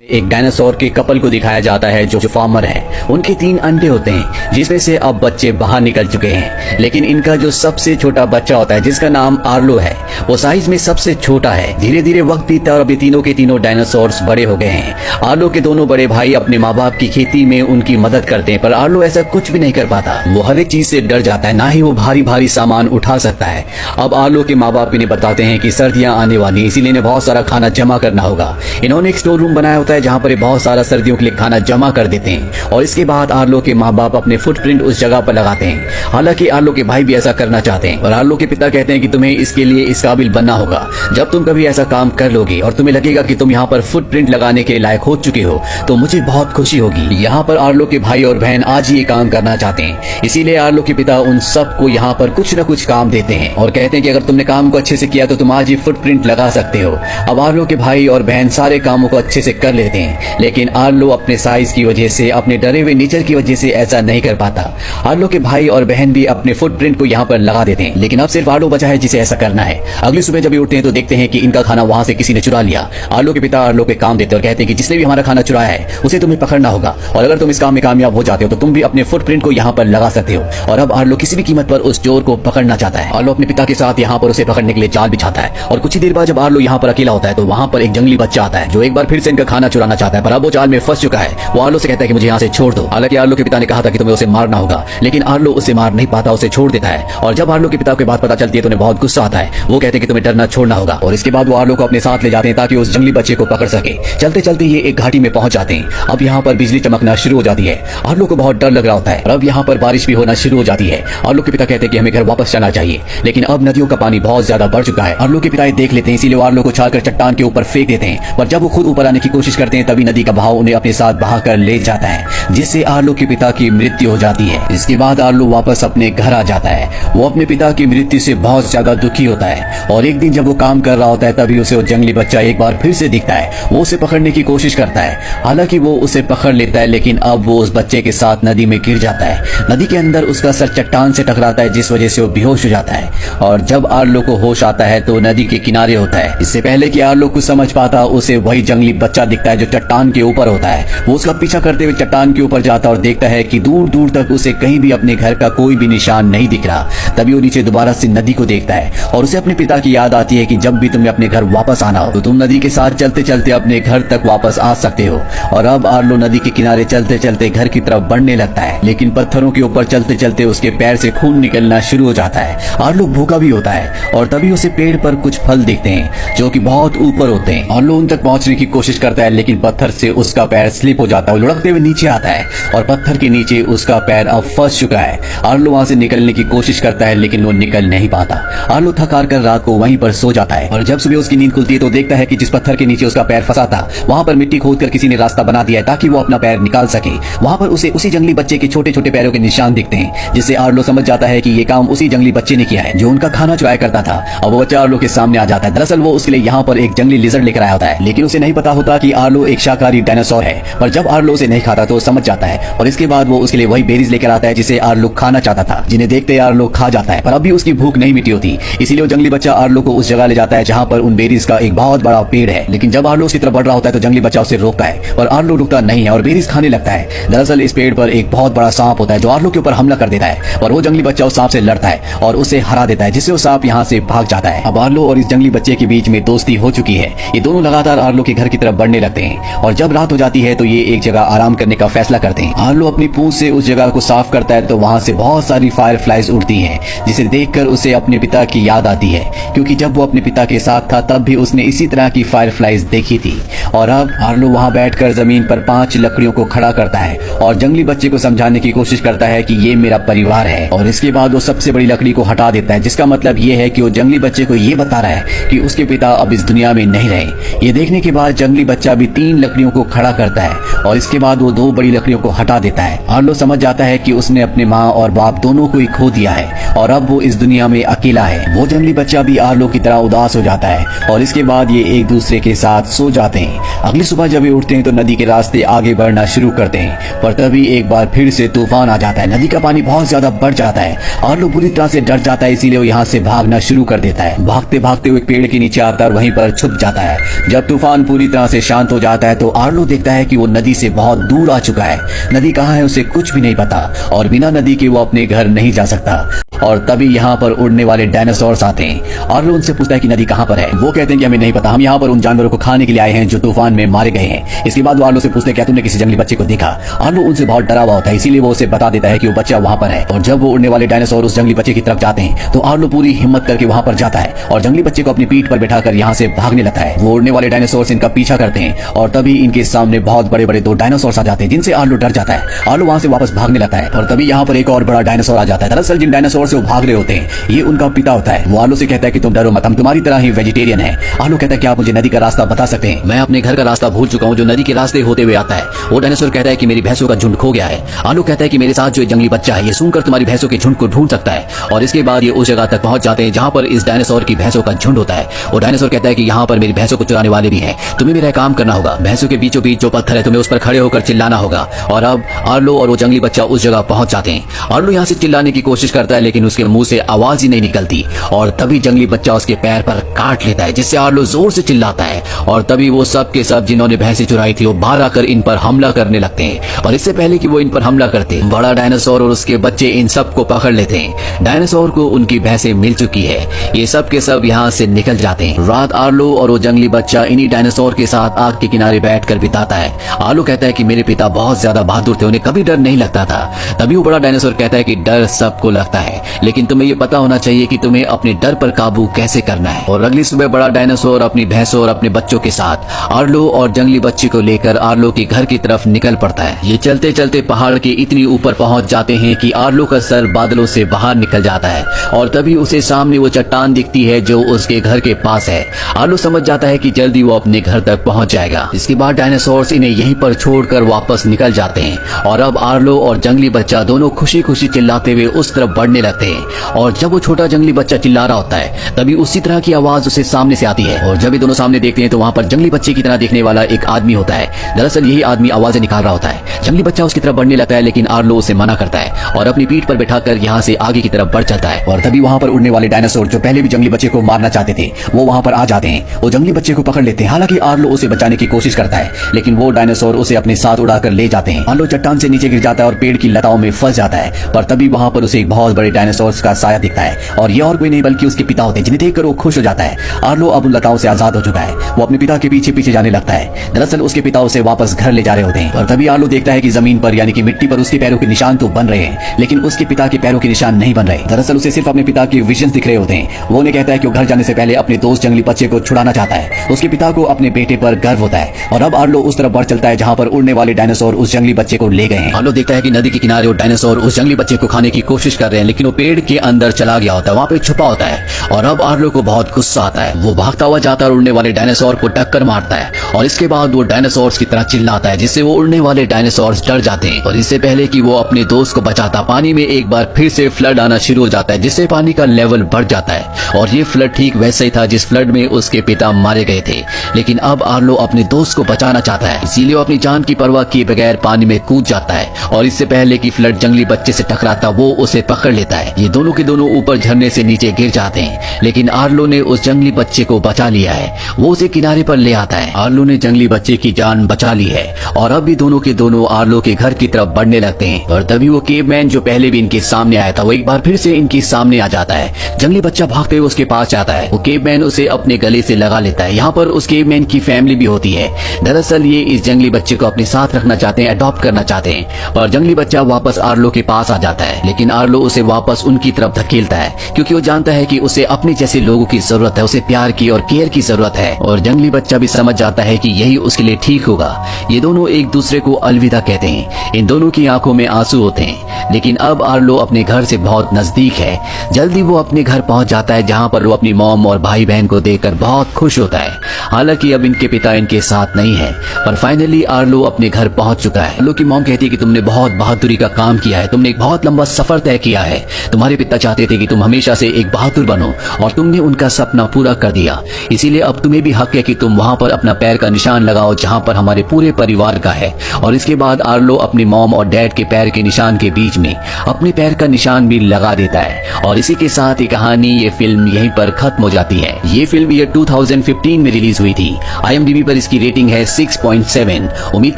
एक डायनासोर के कपल को दिखाया जाता है जो फार्मर है। उनके 3 अंडे होते हैं जिसमें से अब बच्चे बाहर निकल चुके हैं, लेकिन इनका जो सबसे छोटा बच्चा होता है जिसका नाम आर्लो है वो साइज में सबसे छोटा है। धीरे धीरे वक्त बीतता है और अभी तीनों के तीनों डायनासोर्स बड़े हो गए हैं। आर्लो के दोनों बड़े भाई अपने माँ बाप की खेती में उनकी मदद करते हैं, पर आर्लो ऐसा कुछ भी नहीं कर पाता। वो हर एक चीज से डर जाता है, ना ही वो भारी भारी सामान उठा सकता है। अब आर्लो के माँ बाप इन्हें बताते हैं कि सर्दियां आने वाली, इसीलिए इन्हें बहुत सारा खाना जमा करना होगा। इन्होंने एक स्टोर रूम बनाया होता है जहाँ पर बहुत सारा सर्दियों के लिए खाना जमा कर देते हैं और इसके बाद आर्लो के माँ बाप अपने फुटप्रिंट उस जगह पर लगाते हैं। हालांकि आर्लो के भाई भी ऐसा करना चाहते हैं और आर्लो के पिता कहते हैं कि तुम्हें इसके लिए इस काबिल बनना होगा। जब तुम कभी ऐसा काम कर लोगे और तुम्हें लगेगा कि तुम यहाँ पर फुटप्रिंट लगाने के लायक हो चुके हो तो मुझे बहुत खुशी होगी। यहाँ पर आर्लो के भाई और बहन आज ये काम करना चाहते हैं, इसीलिए आर्लो के पिता उन सबको यहाँ पर कुछ न कुछ काम देते हैं और कहते हैं कि अगर तुमने काम को अच्छे से किया तो तुम आज ही फुटप्रिंट लगा सकते हो। अब आर्लो के भाई और बहन सारे कामों को अच्छे से कर लेते हैं, लेकिन आर्लो अपने साइज की वजह से, अपने डरे हुए नेचर की वजह से ऐसा नहीं कर पाता। आर्लो के भाई और बहन भी अपने फुटप्रिंट को यहाँ पर लगा देते हैं, लेकिन अब सिर्फ आर्लो बचा है जिसे ऐसा करना है। अगली सुबह जब उठते हैं तो देखते हैं कि इनका खाना वहां से किसी ने चुरा लिया। आर्लो के पिता आर्लो के काम देते और कहते हैं कि जिसने भी हमारा खाना चुराया है उसे तुम्हें पकड़ना होगा और अगर तुम इस काम में कामयाब हो जाते हो तो तुम भी अपने फुटप्रिंट को यहाँ पर लगा सकते हो। और अब आर्लो किसी भी कीमत पर उस चोर को पकड़ना चाहता है। आर्लो अपने पिता के साथ यहाँ पर उसे पकड़ने के लिए जाल बिछाता है और कुछ ही देर बाद जब आर्लो यहाँ पर अकेला होता है तो वहां पर एक जंगली बच्चा आता है जो एक बार फिर से इनका खाना चुराना चाहता है, पर अब वो जाल में फंस चुका है। वो आर्लो से कहता है कि मुझे यहाँ से छोड़ दो। हालांकि आर्लो के पिता ने कहा था कि तुम्हें उसे मारना होगा, लेकिन आर्लो उसे मार नहीं पाता, उसे छोड़ देता है। और जब आर्लो के पिता को बात पता चलती है तो उन्हें बहुत गुस्सा आता है। वो कहते हैं कि तुम्हें डरना छोड़ना होगा और इसके बाद वो आर्लो को अपने साथ ले जाते हैं ताकि उस जंगली बच्चे को पकड़ सके। चलते चलते ये एक घाटी में पहुंच जाते हैं। अब यहाँ पर बिजली चमकना शुरू हो जाती है। आर्लो को बहुत डर लग रहा होता है और अब यहाँ पर बारिश भी होना शुरू हो जाती है। आर्लो के पिता कहते हैं कि हमें घर वापस जाना चाहिए, लेकिन अब नदियों का पानी बहुत ज्यादा बढ़ चुका है। आर्लो के पिता देख लेते हैं, इसीलिए आर्लो को उछालकर चट्टान के ऊपर फेंक देते हैं, पर जब वो खुद ऊपर आने की कोशिश करते हैं तभी नदी का बहाव उन्हें अपने साथ बहाकर ले जाता है, जिससे आर्लो के पिता की मृत्यु हो जाती है। इसके बाद आर्लो वापस अपने घर आ जाता है। वो अपने पिता की मृत्यु से बहुत ज्यादा दुखी होता है और एक दिन जब वो काम कर रहा होता है तभी उसे वो जंगली बच्चा एक बार फिर से दिखता है। वो उसे पकड़ने की कोशिश करता है, हालांकि वो उसे पकड़ लेता है, लेकिन अब वो उस बच्चे के साथ नदी में गिर जाता है। नदी के अंदर उसका सर चट्टान से टकराता है जिस वजह से वो बेहोश हो जाता है और जब आर्लो को होश आता है तो नदी के किनारे होता है। इससे पहले कि आर्लो कुछ समझ पाता उसे वही जंगली बच्चा दिखता है जो चट्टान के ऊपर होता है। वो उसका पीछा करते हुए चट्टान के ऊपर जाता और देखता है कि दूर दूर तक उसे कहीं भी अपने घर का कोई भी निशान नहीं दिख रहा। तभी वो नीचे दोबारा से नदी को देखता है और उसे अपने पिता की याद आती है कि जब भी तुम्हें अपने घर वापस आना हो तो तुम नदी के साथ चलते चलते अपने घर तक वापस आ सकते हो। और अब आर्लो नदी के किनारे चलते चलते घर की तरफ बढ़ने लगता है, लेकिन पत्थरों के ऊपर चलते चलते उसके पैर से खून निकलना शुरू हो जाता है। आर्लो भूखा भी होता है और तभी उसे पेड़ पर कुछ फल दिखते हैं जो कि बहुत ऊपर होते हैं। आर्लो उन तक पहुंचने की कोशिश करता है, लेकिन पत्थर से उसका पैर स्लिप हो जाता है, लुढ़कते हुए नीचे आता है और पत्थर के नीचे उसका पैर अब फंस चुका है। आर्लो वहां से निकलने की कोशिश करता है, लेकिन वो निकल नहीं पाता। आर्लो थक हार कर रात को वहीं पर सो जाता है और जब सुबह उसकी नींद खुलती है तो देखता है कि जिस पत्थर के नीचे उसका पैर फंसा था वहां पर मिट्टी खोदकर किसी ने रास्ता बना दिया है ताकि वो अपना पैर निकाल सके। वहां पर उसे उसी जंगली बच्चे के छोटे छोटे पैरों के निशान दिखते हैं, जिससे आर्लो समझ जाता है कि ये काम उसी जंगली बच्चे ने किया है जो उनका खाना चुराया करता था। अब वो बच्चा आर्लो के सामने आ जाता है। दरअसल वो उसके लिए यहाँ पर एक जंगली लिजर्ड लेकर आया होता है, लेकिन उसे नहीं पता होता कि आर्लो एक शाकाहारी डायनासोर है। पर जब आर्लो उसे नहीं खाता तो समझ जाता है और इसके बाद वो उसके लिए वही बेरीज लेकर आता है जिसे आर्लो खाना चाहता था, जिन्हें देखते आर्लो खा जाता है। पर अभी उसकी भूख नहीं मिटी होती, इसीलिए वो जंगली बच्चा आर्लो को उस जगह ले जाता है जहाँ पर उन बेरीज का एक बहुत बड़ा पेड़ है। लेकिन जब आर्लो उसकी तरफ बढ़ रहा होता है तो जंगली बच्चा उसे रोकता है और आर्लो रुकता नहीं है और बेरीज खाने लगता है। दरअसल इस पेड़ पर एक बहुत बड़ा सांप होता है जो आर्लो के ऊपर हमला कर देता है और वो जंगली बच्चा उस सांप से लड़ता है और उसे हरा देता है, जिससे वो सांप यहाँ से भाग जाता है। अब आर्लो और इस जंगली बच्चे के बीच में दोस्ती हो चुकी है। ये दोनों लगातार आर्लो के घर की तरफ बढ़ने लगते हैं और जब रात हो जाती है तो ये एक जगह आराम करने का फैसला करते हैं। आर्लो अपनी पूंछ से उस जगह को साफ करता है तो वहां से बहुत सारी फायरफ्लाइज उड़ती हैं, जिसे देखकर उसे अपने पिता की याद आती है, क्योंकि जब वो अपने पिता के साथ था तब भी उसने इसी तरह की फायरफ्लाइज देखी थी। और अब आर्लो वहां बैठकर जमीन पर 5 लकड़ियों को खड़ा करता है और जंगली बच्चे को समझाने की कोशिश करता है कि ये मेरा परिवार है। और इसके बाद वो सबसे बड़ी लकड़ी को हटा देता है, जिसका मतलब ये है कि वो जंगली बच्चे को ये बता रहा है कि उसके पिता अब इस दुनिया में नहीं रहे। ये देखने के बाद जंगली बच्चा भी 3 लकड़ियों को खड़ा करता है और इसके बाद वो 2 बड़ी लकड़ियों को हटा देता है। आर्लो समझ जाता है कि उसने अपने माँ और बाप दोनों को ही खो दिया है और अब वो इस दुनिया में अकेला है। वो जंगली बच्चा भी आर्लो की तरह उदास हो जाता है और इसके बाद ये एक दूसरे के साथ सो जाते हैं। अगली सुबह जब ये उठते हैं तो नदी के रास्ते आगे बढ़ना शुरू करते हैं, पर तभी एक बार फिर से तूफान आ जाता है। नदी का पानी बहुत ज्यादा बढ़ जाता है। आर्लो बुरी तरह से डर जाता है, इसीलिए वो यहाँ से भागना शुरू कर देता है। भागते भागते वो एक पेड़ के नीचे आता है और वहीं पर छुप जाता है। जब तूफान पूरी तरह से शांत शांत हो जाता है तो आर्लो देखता है कि वो नदी से बहुत दूर आ चुका है। नदी कहाँ है उसे कुछ भी नहीं पता और बिना नदी के वो अपने घर नहीं जा सकता। और तभी यहाँ पर उड़ने वाले डायनासोर्स आते हैं। आर्लो उनसे पूछता है कि नदी कहाँ पर है। वो कहते हैं कि हमें नहीं पता, हम यहाँ पर उन जानवरों को खाने के लिए आए हैं जो तूफान में मारे गए हैं। इसके बाद वो आर्लो से पूछते हैं क्या तुमने किसी जंगली बच्चे को देखा। आर्लो उनसे बहुत डरा हुआ होता है, इसीलिए वो उसे बता देता है कि वो बच्चा वहाँ पर है। और जब वो उड़ने वाले डायनासोर उस जंगली बच्चे की तरफ जाते हैं तो आर्लो पूरी हिम्मत करके वहाँ पर जाता है और जंगली बच्चे को अपनी पीठ पर बैठाकर यहाँ से भागने लगता है। वो उड़ने वाले डायनासोर इनका पीछा करते हैं और तभी इनके सामने बहुत बड़े बड़े 2 डायनासोर आ जाते हैं जिनसे आर्लो डर जाता है। आर्लो वहाँ से वापस भागने लगता है और तभी यहाँ पर एक और बड़ा डायनासोर आ जाता है। दरअसल जिन डायनासोर से वो भाग रहे होते हैं ये उनका पिता होता है। वो आर्लो से कहता है कि तुम डरो मत, हम तुम्हारी तरह ही वेजिटेरियन है। आर्लो कहता है कि आप मुझे नदी का रास्ता बता सकते हैं, मैं अपने घर का रास्ता भूल चुका हूँ जो नदी के रास्ते होते हुए आता है। वो डायनासोर कहता है कि मेरी भैंसों का झुंड खो गया है। आर्लो कहता है कि मेरे साथ जो एक जंगली बच्चा है ये सुनकर तुम्हारी भैंसों के झुंड को ढूंढ सकता है। और इसके बाद ये उस जगह तक पहुंच जाते हैं जहां पर इस डायनासोर की भैंसों का झुंड होता है। वो डायनासोर कहता है कि यहाँ पर मेरी भैंसों को चुराने वाले भी हैं, तुम्हें मेरा काम करना होगा। भैंसों के बीचों बीच जो पत्थर है तुम्हें उस पर खड़े होकर चिल्लाना होगा। और अब आर्लो और वो जंगली बच्चा उस जगह पहुंच जाते हैं। आर्लो यहाँ से चिल्लाने की कोशिश करता है लेकिन उसके मुंह से आवाज ही नहीं निकलती और तभी जंगली बच्चा उसके पैर पर काट लेता है जिससे आर्लो जोर से चिल्लाता है। और तभी वो सब के सब जिन्होंने भैंसें चुराई थी वो बाहर आकर इन पर हमला करने लगते हैं। और इससे पहले कि वो इन पर हमला करते बड़ा डायनासोर और उसके बच्चे इन सब को पकड़ लेते हैं। डायनासोर को उनकी भैंसें मिल चुकी है, ये सब के सब यहाँ से निकल जाते हैं। रात आर्लो और वो जंगली बच्चा इन्हीं डायनासोर के साथ आग के किनारे बैठकर बिताता है। आर्लो कहता है कि मेरे पिता बहुत ज्यादा बहादुर थे, उन्हें कभी डर नहीं लगता था। तभी वो बड़ा डायनासोर कहता है कि डर सबको लगता है लेकिन तुम्हें ये पता होना चाहिए कि तुम्हें अपने डर पर काबू कैसे करना है। और अगली सुबह बड़ा डायनासोर अपनी भैंसों और अपने बच्चों के साथ आर्लो और जंगली बच्चे को लेकर आर्लो के घर की तरफ निकल पड़ता है। ये चलते चलते पहाड़ के इतनी ऊपर पहुंच जाते हैं कि आर्लो का सर बादलों से बाहर निकल जाता है और तभी उसे सामने वो चट्टान दिखती है जो उसके घर के पास है। आर्लो समझ जाता है कि जल्दी वो अपने घर तक पहुंच जाएगा। इसके बाद डायनासोर्स इन्हें यहीं पर छोड़कर वापस निकल जाते हैं और अब आर्लो और जंगली बच्चा दोनों खुशी खुशी चिल्लाते हुए उस तरफ बढ़ने लगते हैं। और जब वो छोटा जंगली बच्चा चिल्ला रहा होता है तभी उसी तरह की आवाज उसे सामने से आती है और जब ये दोनों सामने देखते हैं तो वहाँ पर जंगली बच्चे की तरह दिखने वाला एक आदमी होता है। दरअसल यही आदमी आवाजें निकाल रहा होता है। जंगली बच्चा उसकी तरफ बढ़ने लगता है लेकिन आर्लो उसे मना करता है और अपनी पीठ पर बैठाकर यहाँ से आगे की तरफ बढ़ चलता है। और तभी वहाँ पर उड़ने वाले डायनासोर जो पहले भी जंगली बच्चे को मारना चाहते थे वो वहाँ पर आ जाते हैं। वो जंगली बच्चे को पकड़ लेते हैं। हालांकि आर्लो उसे बचाने की कोशिश करता है लेकिन वो डायनासोर उसे अपने साथ उड़ाकर ले जाते हैं। आर्लो चट्टान से नीचे गिर जाता है और पेड़ की लताओं में फंस जाता है। पर तभी वहाँ पर उसे एक बहुत बड़े डायनासोर का साया दिखता है और ये और कोई नहीं बल्कि उसके पिता होते हैं जिन्हें देखकर वो खुश हो जाता है। आर्लो अब उन लताओं से आजाद हो चुका है। वो अपने पिता के पीछे पीछे जाने लगता है। दरअसल उसके पिता उसे वापस घर ले जा रहे होते हैं और तभी आर्लो देखता है कि जमीन पर यानी कि मिट्टी पर उसके पैरों के निशान तो बन रहे हैं लेकिन उसके पिता के पैरों के निशान नहीं बन रहे। दरअसल उसे सिर्फ अपने पिता के विजन दिख रहे होते हैं। वो उन्हें कहता है कि वो घर जाने से पहले अपने दोस्त जंगली बच्चे को छुड़ाना चाहता है। उसके पिता को अपने बेटे पर गर्व होता है और अब आर्लो उस तरफ बढ़ चलता है जहाँ पर उड़ने वाले डायनासोर उस जंगली बच्चे को ले गए हैं। आर्लो देखता है कि नदी के किनारे वो डायनासोर उस जंगली बच्चे को खाने की कोशिश कर रहे हैं लेकिन वो पेड़ के अंदर चला गया होता है, वहाँ पे छुपा होता है। और अब आर्लो को बहुत गुस्सा आता है। वो भागता हुआ जाता है और उड़ने वाले डायनासोर को टक्कर मारता है और इसके बाद वो डायनासोर की तरह चिल्लाता है जिससे वो उड़ने वाले डायनासोर डर जाते हैं। और इससे पहले कि वो अपने दोस्त को बचाता पानी में एक बार फिर से फ्लड आना शुरू हो जाता है जिससे पानी का लेवल बढ़ जाता है। और ये फ्लड ठीक वैसे ही था जिस फ्लड में उसके पिता मारे गए थे। लेकिन अब आर्लो अपने दोस्त को बचाना चाहता है इसीलिए वो अपनी जान की परवाह किए बगैर पानी में कूद जाता है और इससे पहले कि फ्लड जंगली बच्चे से टकराता वो उसे पकड़ लेता है। ये दोनों के दोनों ऊपर झरने से नीचे गिर जाते हैं लेकिन आर्लो ने उस जंगली बच्चे को बचा लिया है। वो उसे किनारे पर ले आता है। आर्लो ने जंगली बच्चे की जान बचा ली है और अब भी दोनों के दोनों आर्लो के घर की तरफ बढ़ने लगते हैं। और तभी वो केवमैन जो पहले भी इनके सामने आया था वो एक बार फिर से इनके सामने आ जाता है। जंगली बच्चा भागते हुए उसके पास जाता है। वो केवमैन उसे अपने गले से लगा लेता है। यहाँ पर उस केवमैन की फैमिली भी होती है। दरअसल ये इस जंगली बच्चे को अपने साथ रखना चाहते हैं, अडॉप्ट करना चाहते हैं। और जंगली बच्चा वापस आर्लो के पास आ जाता है लेकिन आर्लो उसे वापस उनकी तरफ धकेलता है क्योंकि वो जानता है कि उसे अपने जैसे लोगों की जरूरत है, उसे प्यार की और केयर की जरूरत है। और जंगली बच्चा भी समझ जाता है कि यही उसके लिए ठीक होगा। ये दोनों एक दूसरे को अलविदा कहते हैं। इन दोनों की आंखों में आंसू होते हैं। लेकिन अब आर्लो अपने घर से बहुत नजदीक है। जल्दी वो अपने घर पहुंच जाता है जहां पर वो अपनी मॉम और भाई बहन को देखकर बहुत खुश होता है। हालांकि अब इनके पिता इनके साथ नहीं है पर फाइनली आर्लो अपने घर पहुंच चुका है। आर्लो की मॉम कहती है कि तुमने बहुत बहादुरी का काम किया है, तुमने एक बहुत लंबा सफर तय किया है। तुम्हारे पिता चाहते थे कि तुम हमेशा से एक बहादुर बनो और तुमने उनका सपना पूरा कर दिया। इसीलिए अब तुम्हें भी हक है कि तुम वहां पर अपना पैर का निशान लगाओ जहां पर हमारे पूरे परिवार का है। और इसके बाद आर्लो अपनी मॉम और डैड के पैर के निशान के बीच में अपने पैर का निशान भी लगा देता है। और इसी के साथ ये कहानी, ये फिल्म यहीं पर खत्म हो जाती है। ये फिल्म ईयर 2015 में रिलीज हुई थी। IMDb पर पर इसकी रेटिंग है 6.7। उम्मीद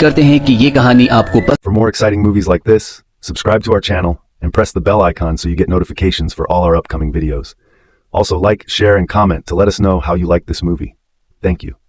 करते हैं कि ये कहानी आपको For more exciting movies like this, subscribe to our channel and press the bell icon so you get notifications for all our upcoming videos. Also like, share, and comment to let us know how you like this movie. Thank you.